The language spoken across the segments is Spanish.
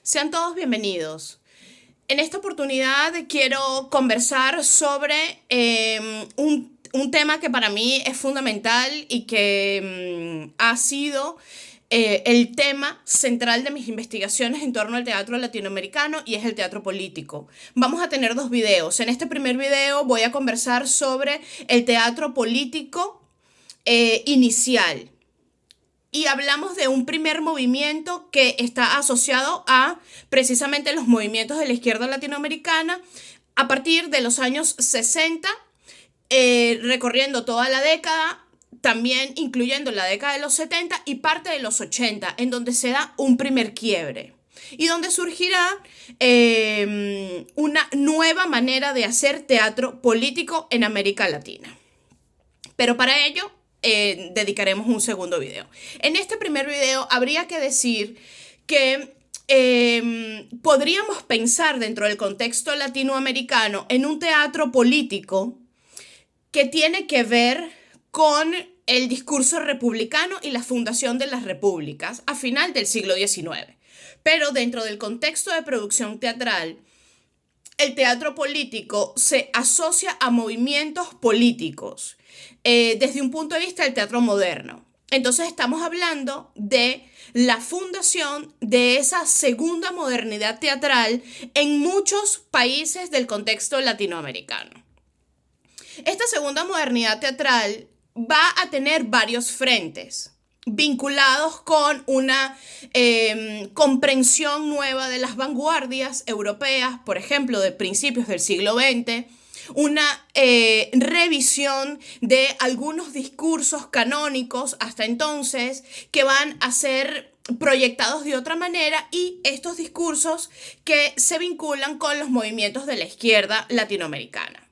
Sean todos bienvenidos. En esta oportunidad quiero conversar sobre un tema que para mí es fundamental y que ha sido el tema central de mis investigaciones en torno al teatro latinoamericano y es el teatro político. Vamos a tener dos videos. En este primer video voy a conversar sobre el teatro político inicial. Y hablamos de un primer movimiento que está asociado a precisamente los movimientos de la izquierda latinoamericana a partir de los años 60, recorriendo toda la década, también incluyendo la década de los 70 y parte de los 80, en donde se da un primer quiebre y donde surgirá una nueva manera de hacer teatro político en América Latina. Pero para ello dedicaremos un segundo video. En este primer video habría que decir que podríamos pensar dentro del contexto latinoamericano en un teatro político que tiene que ver con el discurso republicano y la fundación de las repúblicas a final del siglo XIX. Pero dentro del contexto de producción teatral, el teatro político se asocia a movimientos políticos desde un punto de vista del teatro moderno. Entonces estamos hablando de la fundación de esa segunda modernidad teatral en muchos países del contexto latinoamericano. Esta segunda modernidad teatral va a tener varios frentes vinculados con una comprensión nueva de las vanguardias europeas, por ejemplo, de principios del siglo XX, una revisión de algunos discursos canónicos hasta entonces que van a ser proyectados de otra manera y estos discursos que se vinculan con los movimientos de la izquierda latinoamericana.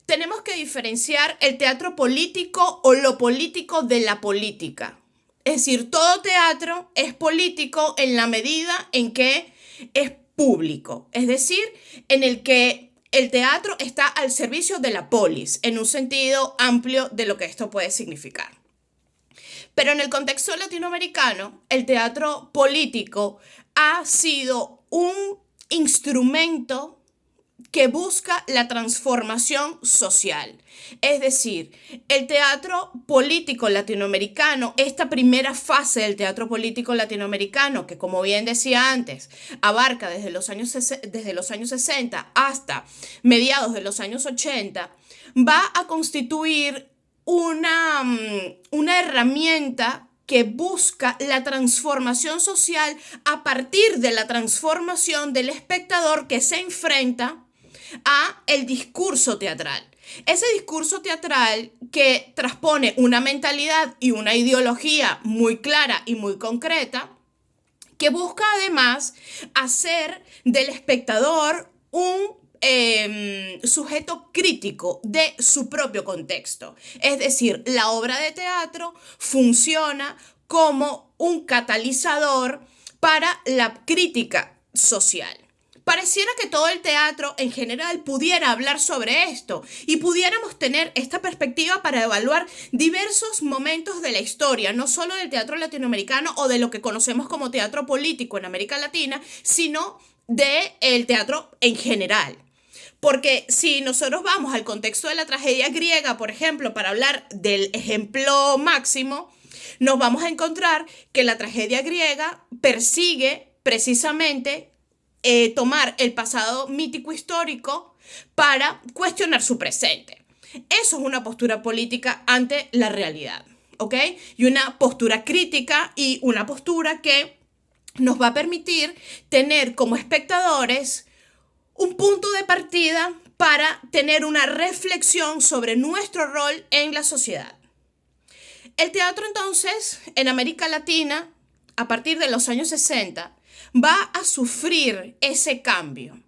Tenemos que diferenciar el teatro político o lo político de la política. Es decir, todo teatro es político en la medida en que es público, es decir, en el que el teatro está al servicio de la polis, en un sentido amplio de lo que esto puede significar. Pero en el contexto latinoamericano, el teatro político ha sido un instrumento que busca la transformación social. Es decir, el teatro político latinoamericano, esta primera fase del teatro político latinoamericano, que como bien decía antes, abarca desde los años 60 hasta mediados de los años 80, va a constituir una herramienta que busca la transformación social a partir de la transformación del espectador que se enfrenta a el discurso teatral. Ese discurso teatral que transpone una mentalidad y una ideología muy clara y muy concreta, que busca además hacer del espectador un sujeto crítico de su propio contexto. Es decir, la obra de teatro funciona como un catalizador para la crítica social. Pareciera que todo el teatro en general pudiera hablar sobre esto y pudiéramos tener esta perspectiva para evaluar diversos momentos de la historia, no solo del teatro latinoamericano o de lo que conocemos como teatro político en América Latina, sino del teatro en general. Porque si nosotros vamos al contexto de la tragedia griega, por ejemplo, para hablar del ejemplo máximo, nos vamos a encontrar que la tragedia griega persigue precisamente tomar el pasado mítico histórico para cuestionar su presente. Eso es una postura política ante la realidad, ¿ok? Y una postura crítica y una postura que nos va a permitir tener como espectadores un punto de partida para tener una reflexión sobre nuestro rol en la sociedad. El teatro entonces en América Latina, a partir de los años 60, va a sufrir ese cambio.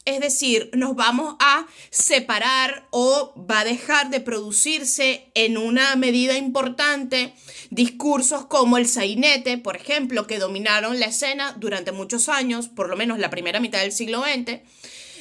Es decir, nos vamos a separar o va a dejar de producirse en una medida importante discursos como el sainete, por ejemplo, que dominaron la escena durante muchos años, por lo menos la primera mitad del siglo XX.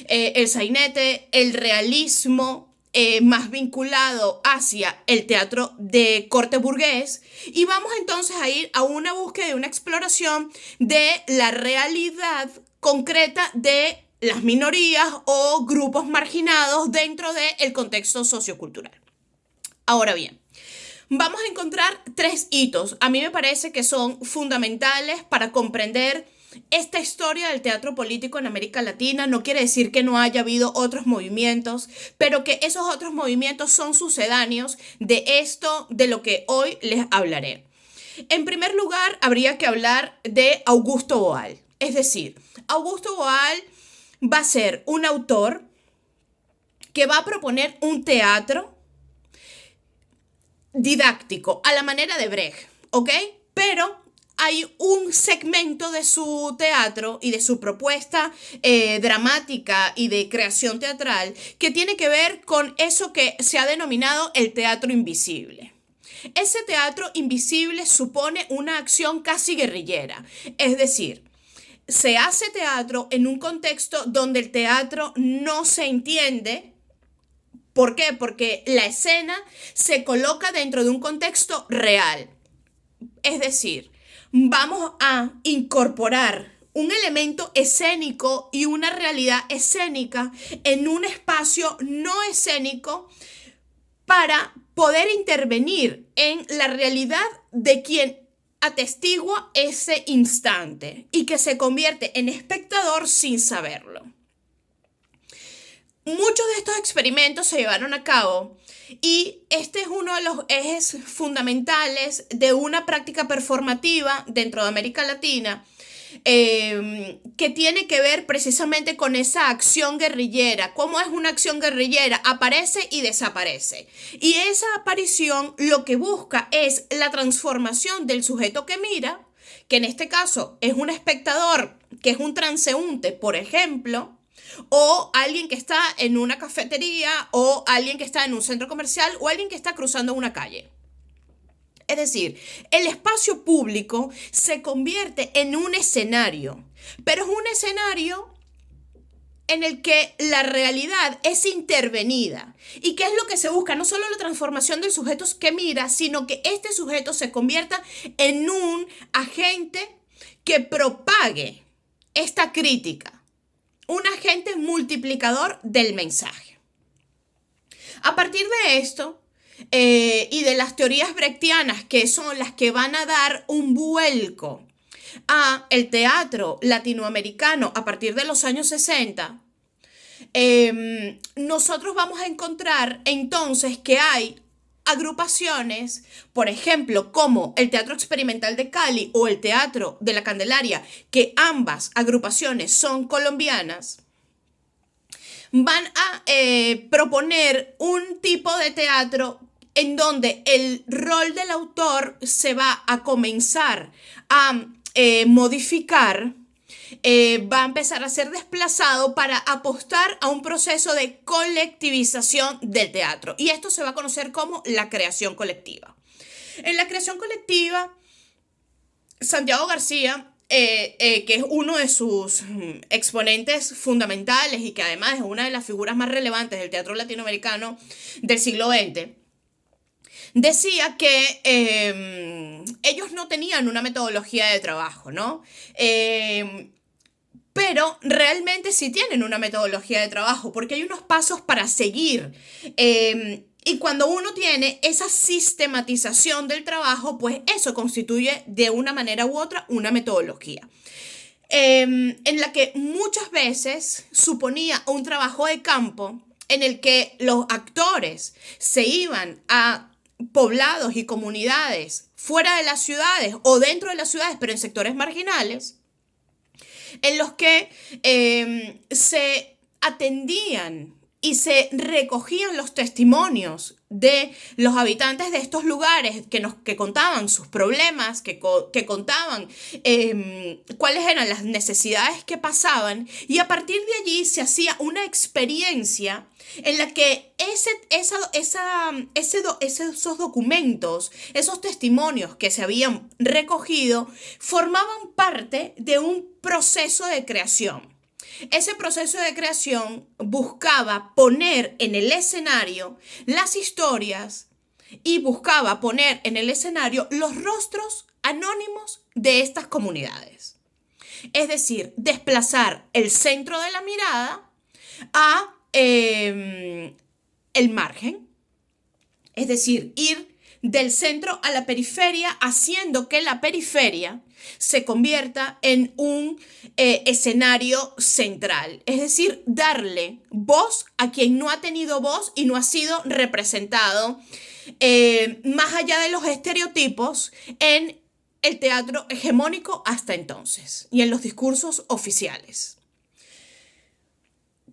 El sainete, el realismo, más vinculado hacia el teatro de corte burgués, y vamos entonces a ir a una búsqueda y una exploración de la realidad concreta de las minorías o grupos marginados dentro del contexto sociocultural. Ahora bien, vamos a encontrar 3 hitos. A mí me parece que son fundamentales para comprender esta historia del teatro político en América Latina. No quiere decir que no haya habido otros movimientos, pero que esos otros movimientos son sucedáneos de esto de lo que hoy les hablaré. En primer lugar, habría que hablar de Augusto Boal. Es decir, Augusto Boal va a ser un autor que va a proponer un teatro didáctico a la manera de Brecht, ¿ok? Pero hay un segmento de su teatro y de su propuesta dramática y de creación teatral que tiene que ver con eso que se ha denominado el teatro invisible. Ese teatro invisible supone una acción casi guerrillera, es decir, se hace teatro en un contexto donde el teatro no se entiende. ¿Por qué? Porque la escena se coloca dentro de un contexto real. Es decir, vamos a incorporar un elemento escénico y una realidad escénica en un espacio no escénico para poder intervenir en la realidad de quien atestigua ese instante y que se convierte en espectador sin saberlo. Muchos de estos experimentos se llevaron a cabo y este es uno de los ejes fundamentales de una práctica performativa dentro de América Latina que tiene que ver precisamente con esa acción guerrillera. ¿Cómo es una acción guerrillera? Aparece y desaparece. Y esa aparición lo que busca es la transformación del sujeto que mira, que en este caso es un espectador, que es un transeúnte, por ejemplo, o alguien que está en una cafetería, o alguien que está en un centro comercial, o alguien que está cruzando una calle. Es decir, el espacio público se convierte en un escenario, pero es un escenario en el que la realidad es intervenida. ¿Y qué es lo que se busca? No solo la transformación del sujeto que mira, sino que este sujeto se convierta en un agente que propague esta crítica, un agente multiplicador del mensaje. A partir de esto, y de las teorías brechtianas, que son las que van a dar un vuelco a el teatro latinoamericano a partir de los años 60, nosotros vamos a encontrar entonces que hay agrupaciones, por ejemplo, como el Teatro Experimental de Cali o el Teatro de la Candelaria, que ambas agrupaciones son colombianas, van a proponer un tipo de teatro en donde el rol del autor se va a comenzar a modificar, va a empezar a ser desplazado para apostar a un proceso de colectivización del teatro. Y esto se va a conocer como la creación colectiva. En la creación colectiva, Santiago García, que es uno de sus exponentes fundamentales y que además es una de las figuras más relevantes del teatro latinoamericano del siglo XX, decía que ellos no tenían una metodología de trabajo, ¿no? Pero realmente sí tienen una metodología de trabajo porque hay unos pasos para seguir. Y cuando uno tiene esa sistematización del trabajo, pues eso constituye de una manera u otra una metodología. En la que muchas veces suponía un trabajo de campo en el que los actores se iban a poblados y comunidades fuera de las ciudades o dentro de las ciudades, pero en sectores marginales, en los que se atendían y se recogían los testimonios de los habitantes de estos lugares que contaban sus problemas, que contaban cuáles eran las necesidades que pasaban, y a partir de allí se hacía una experiencia en la que esos documentos, esos testimonios que se habían recogido, formaban parte de un proceso de creación. Ese proceso de creación buscaba poner en el escenario las historias y buscaba poner en el escenario los rostros anónimos de estas comunidades. Es decir, desplazar el centro de la mirada a el margen. Es decir, ir del centro a la periferia, haciendo que la periferia se convierta en un escenario central. Es decir, darle voz a quien no ha tenido voz y no ha sido representado más allá de los estereotipos en el teatro hegemónico hasta entonces y en los discursos oficiales.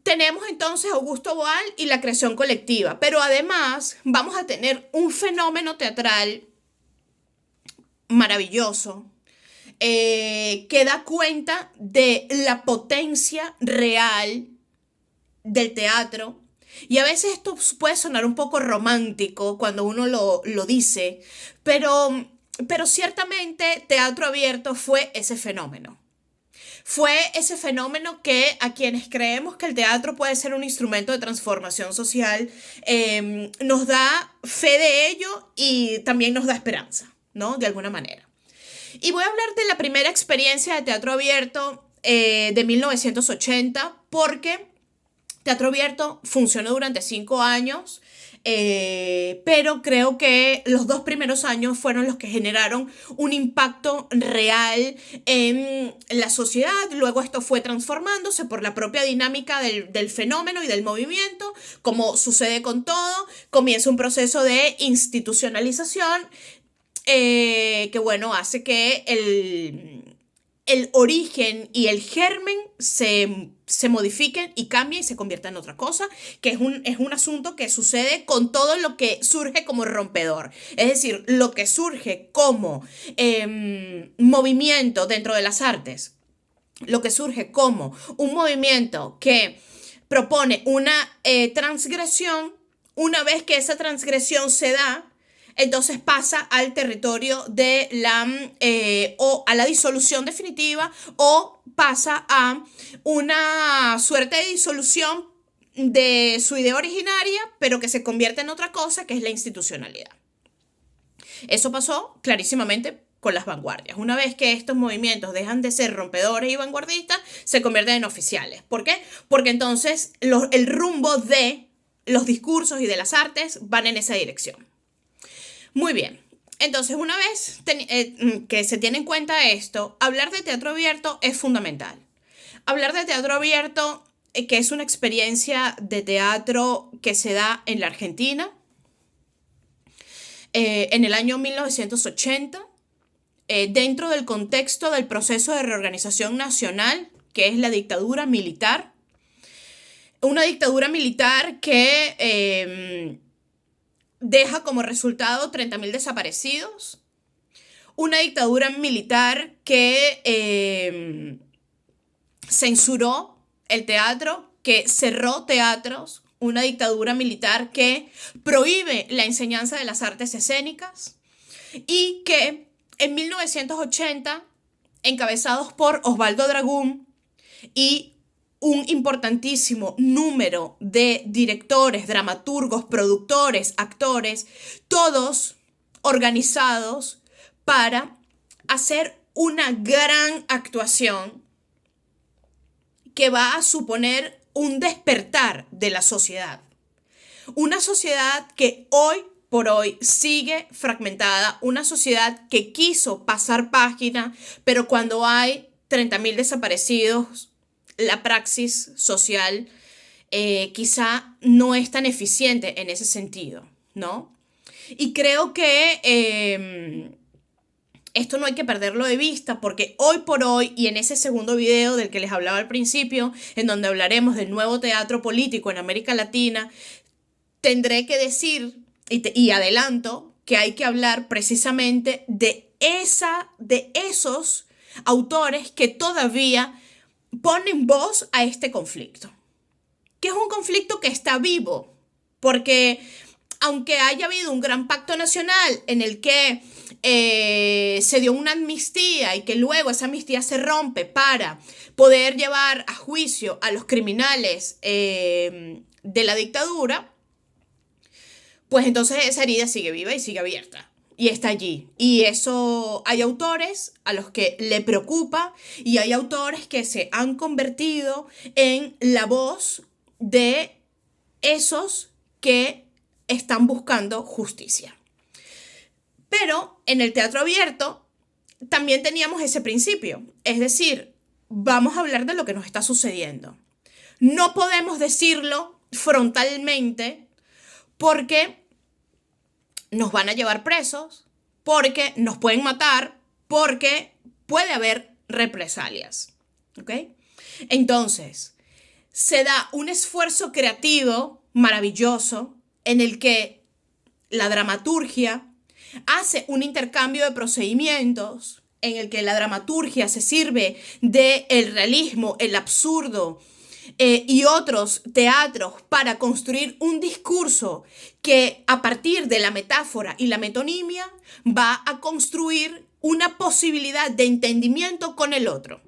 Tenemos entonces Augusto Boal y la creación colectiva, pero además vamos a tener un fenómeno teatral maravilloso que da cuenta de la potencia real del teatro. Y a veces esto puede sonar un poco romántico cuando uno lo dice, pero ciertamente Teatro Abierto fue ese fenómeno. Fue ese fenómeno que a quienes creemos que el teatro puede ser un instrumento de transformación social, nos da fe de ello y también nos da esperanza, ¿no? De alguna manera. Y voy a hablar de la primera experiencia de Teatro Abierto de 1980, porque Teatro Abierto funcionó durante 5 años, pero creo que los 2 primeros años fueron los que generaron un impacto real en la sociedad. Luego esto fue transformándose por la propia dinámica del fenómeno y del movimiento. Como sucede con todo, comienza un proceso de institucionalización que, bueno, hace que el origen y el germen se modifiquen y cambien y se conviertan en otra cosa, que es un asunto que sucede con todo lo que surge como rompedor. Es decir, lo que surge como movimiento dentro de las artes, lo que surge como un movimiento que propone una transgresión, una vez que esa transgresión se da, entonces pasa al territorio de o a la disolución definitiva, o pasa a una suerte de disolución de su idea originaria, pero que se convierte en otra cosa, que es la institucionalidad. Eso pasó clarísimamente con las vanguardias. Una vez que estos movimientos dejan de ser rompedores y vanguardistas, se convierten en oficiales. ¿Por qué? Porque entonces el rumbo de los discursos y de las artes van en esa dirección. Muy bien, entonces una vez que se tiene en cuenta esto, hablar de teatro abierto es fundamental. Hablar de teatro abierto, que es una experiencia de teatro que se da en la Argentina, en el año 1980, dentro del contexto del proceso de reorganización nacional, que es la dictadura militar. Una dictadura militar que deja como resultado 30.000 desaparecidos. Una dictadura militar que censuró el teatro, que cerró teatros. Una dictadura militar que prohíbe la enseñanza de las artes escénicas y que en 1980, encabezados por Osvaldo Dragún y un importantísimo número de directores, dramaturgos, productores, actores, todos organizados para hacer una gran actuación que va a suponer un despertar de la sociedad. Una sociedad que hoy por hoy sigue fragmentada, una sociedad que quiso pasar página, pero cuando hay 30.000 desaparecidos, la praxis social quizá no es tan eficiente en ese sentido, ¿no? Y creo que esto no hay que perderlo de vista, porque hoy por hoy, y en ese segundo video del que les hablaba al principio, en donde hablaremos del nuevo teatro político en América Latina, tendré que decir, y adelanto, que hay que hablar precisamente de esos autores que todavía ponen voz a este conflicto, que es un conflicto que está vivo, porque aunque haya habido un gran pacto nacional en el que se dio una amnistía y que luego esa amnistía se rompe para poder llevar a juicio a los criminales de la dictadura, pues entonces esa herida sigue viva y sigue abierta. Y está allí. Y eso hay autores a los que le preocupa y hay autores que se han convertido en la voz de esos que están buscando justicia. Pero en el teatro abierto también teníamos ese principio. Es decir, vamos a hablar de lo que nos está sucediendo. No podemos decirlo frontalmente porque nos van a llevar presos, porque nos pueden matar, porque puede haber represalias. ¿Ok? Entonces, se da un esfuerzo creativo maravilloso en el que la dramaturgia hace un intercambio de procedimientos, en el que la dramaturgia se sirve del realismo, el absurdo, y otros teatros para construir un discurso que a partir de la metáfora y la metonimia va a construir una posibilidad de entendimiento con el otro.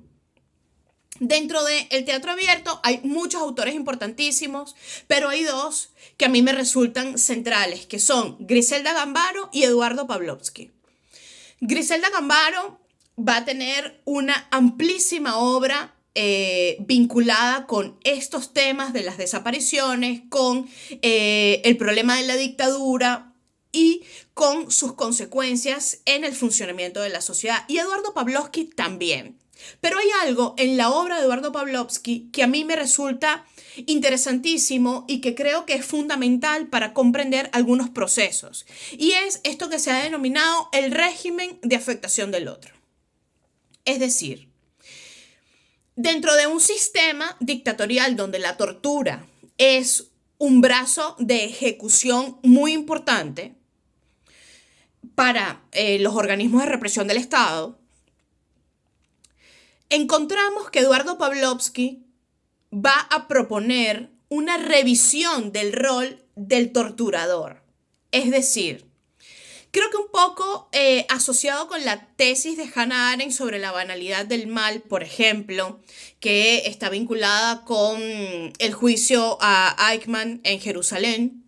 Dentro del teatro abierto hay muchos autores importantísimos, pero hay dos que a mí me resultan centrales, que son Griselda Gambaro y Eduardo Pavlovsky. Griselda Gambaro va a tener una amplísima obra vinculada con estos temas de las desapariciones, con el problema de la dictadura y con sus consecuencias en el funcionamiento de la sociedad. Y Eduardo Pavlovsky también. Pero hay algo en la obra de Eduardo Pavlovsky que a mí me resulta interesantísimo y que creo que es fundamental para comprender algunos procesos. Y es esto que se ha denominado el régimen de afectación del otro. Es decir, dentro de un sistema dictatorial donde la tortura es un brazo de ejecución muy importante para los organismos de represión del Estado, encontramos que Eduardo Pavlovsky va a proponer una revisión del rol del torturador. Es decir, creo que un poco asociado con la tesis de Hannah Arendt sobre la banalidad del mal, por ejemplo, que está vinculada con el juicio a Eichmann en Jerusalén,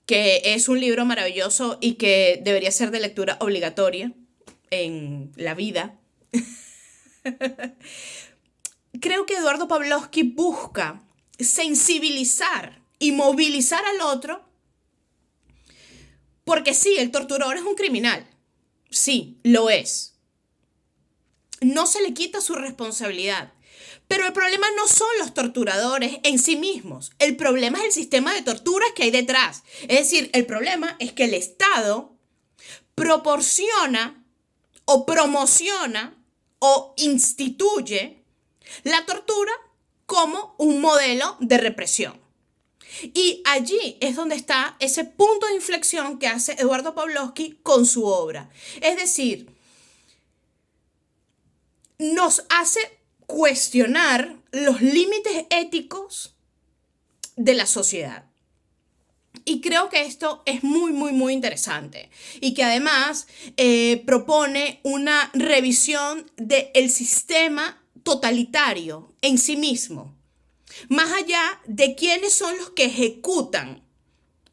que es un libro maravilloso y que debería ser de lectura obligatoria en la vida. Creo que Eduardo Pavlovsky busca sensibilizar y movilizar al otro, porque sí, el torturador es un criminal, sí, lo es. No se le quita su responsabilidad, pero el problema no son los torturadores en sí mismos, el problema es el sistema de torturas que hay detrás. Es decir, el problema es que el Estado proporciona o promociona o instituye la tortura como un modelo de represión. Y allí es donde está ese punto de inflexión que hace Eduardo Pavlovsky con su obra. Es decir, nos hace cuestionar los límites éticos de la sociedad. Y creo que esto es muy, muy, muy interesante y que además propone una revisión del sistema totalitario en sí mismo, más allá de quiénes son los que ejecutan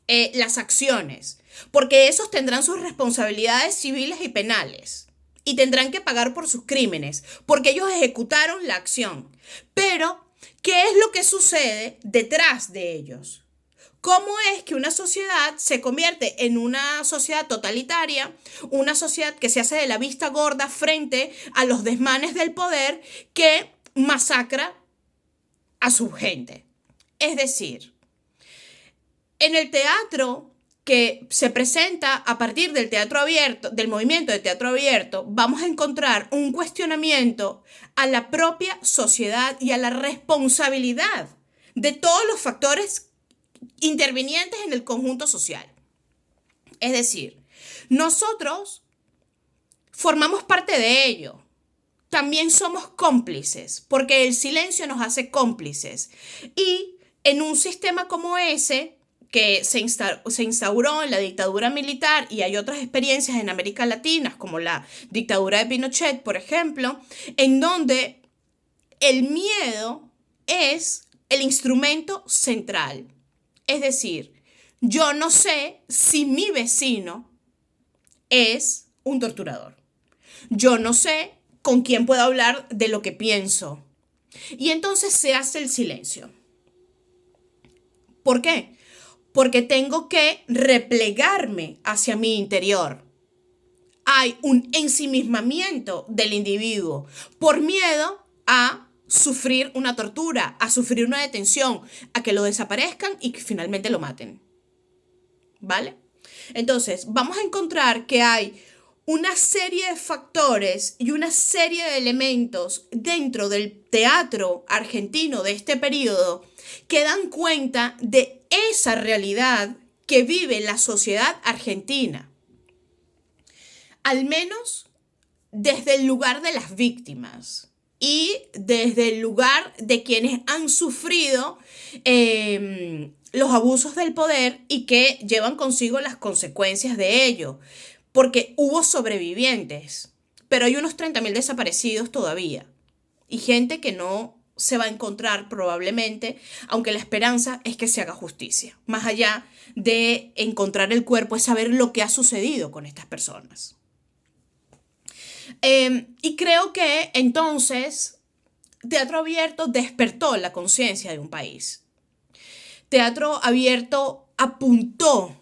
las acciones, porque esos tendrán sus responsabilidades civiles y penales y tendrán que pagar por sus crímenes, porque ellos ejecutaron la acción. Pero, ¿qué es lo que sucede detrás de ellos? ¿Cómo es que una sociedad se convierte en una sociedad totalitaria, una sociedad que se hace de la vista gorda frente a los desmanes del poder, que masacra a su gente? Es decir, en el teatro que se presenta a partir del teatro abierto, del movimiento de teatro abierto, vamos a encontrar un cuestionamiento a la propia sociedad y a la responsabilidad de todos los factores intervinientes en el conjunto social. Es decir, nosotros formamos parte de ello. También somos cómplices, porque el silencio nos hace cómplices. Y en un sistema como ese, que se instauró en la dictadura militar, y hay otras experiencias en América Latina, como la dictadura de Pinochet, por ejemplo, en donde el miedo es el instrumento central. Es decir, yo no sé si mi vecino es un torturador. Yo no sé con quién puedo hablar de lo que pienso. Y entonces se hace el silencio. ¿Por qué? Porque tengo que replegarme hacia mi interior. Hay un ensimismamiento del individuo por miedo a sufrir una tortura, a sufrir una detención, a que lo desaparezcan y que finalmente lo maten. ¿Vale? Entonces, vamos a encontrar que hay una serie de factores y una serie de elementos dentro del teatro argentino de este periodo que dan cuenta de esa realidad que vive la sociedad argentina. Al menos desde el lugar de las víctimas y desde el lugar de quienes han sufrido los abusos del poder y que llevan consigo las consecuencias de ello. Porque hubo sobrevivientes, pero hay unos 30.000 desaparecidos todavía. Y gente que no se va a encontrar probablemente, aunque la esperanza es que se haga justicia. Más allá de encontrar el cuerpo, es saber lo que ha sucedido con estas personas. Y creo que entonces Teatro Abierto despertó la conciencia de un país. Teatro Abierto apuntó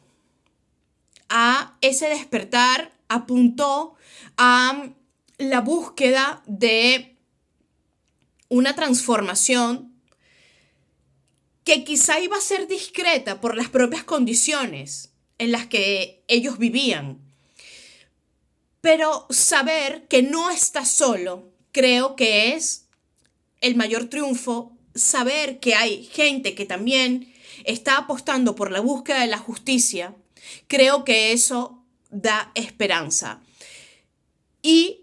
a ese despertar, apuntó a la búsqueda de una transformación que quizá iba a ser discreta por las propias condiciones en las que ellos vivían. Pero saber que no estás solo, creo que es el mayor triunfo. Saber que hay gente que también está apostando por la búsqueda de la justicia, creo que eso da esperanza. Y,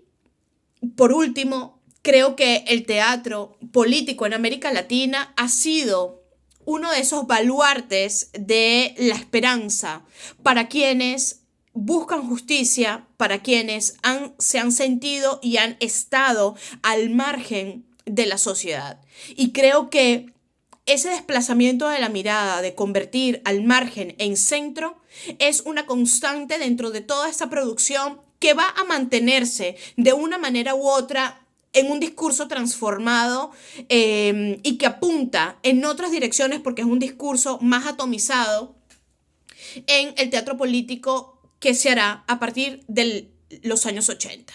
por último, creo que el teatro político en América Latina ha sido uno de esos baluartes de la esperanza para quienes buscan justicia, para quienes se han sentido y han estado al margen de la sociedad. Y creo que ese desplazamiento de la mirada, de convertir al margen en centro, es una constante dentro de toda esta producción que va a mantenerse de una manera u otra en un discurso transformado y que apunta en otras direcciones porque es un discurso más atomizado en el teatro político que se hará a partir de los años 80.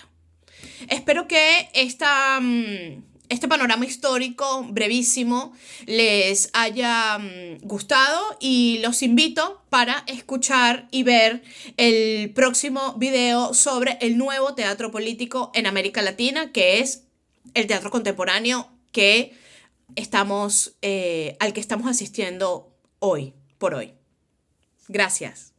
Espero que este panorama histórico brevísimo les haya gustado y los invito para escuchar y ver el próximo video sobre el nuevo teatro político en América Latina, que es el teatro contemporáneo que al que estamos asistiendo hoy por hoy. Gracias.